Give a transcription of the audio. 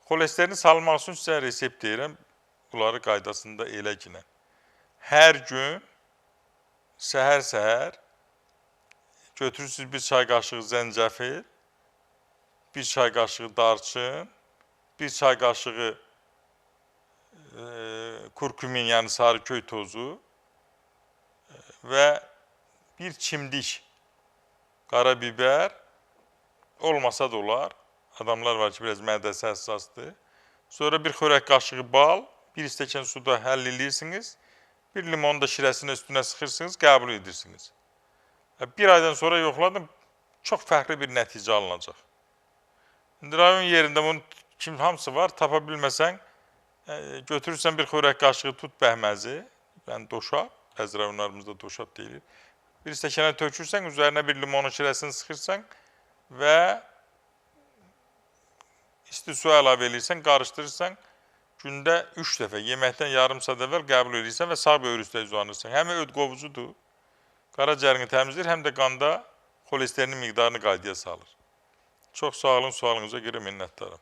Xolesterini salmaq üçün sizə resept deyirəm. Bunları qaydasında elə ki, hər gün səhər-səhər götürürsünüz bir çay qaşığı zəncəfil, bir çay qaşığı darçın, bir çay qaşığı kurkumin, yəni sarı köy tozu və bir çimdik qarabiber, olmasa da olar. Adamlar var ki, biraz mədəsi həssasdır. Sonra bir xörək qaşığı bal, bir stəkan suda həll edirsiniz. Bir limonu da şirəsinin üstünə sıxırsınız, qəbul edirsiniz. Bir aydan sonra yoxladım, çox fərqli bir nəticə alınacaq. İndi rayon yerində bunun hamısı var, tapa bilməsən, götürürsən bir xörək qaşığı tut bəhməzi, yəni doşab, bəzi rayonlarımızda doşab deyilir. Bir stəkana tökürsən, üzərinə bir limonun şirəsini sıxırsan və isti su əlavə edirsən, qarışdırırsan, gündə 3 dəfə, yeməkdən yarım saat əvvəl qəbul edirsən və sağ böyür üstə uzanırsan. Həm öd qovucudur, qaracərini təmizləyir, həm də qanda xolesterinin miqdarını qaydaya salır. Çox sağ olun, sualınıza görə minnətdaram.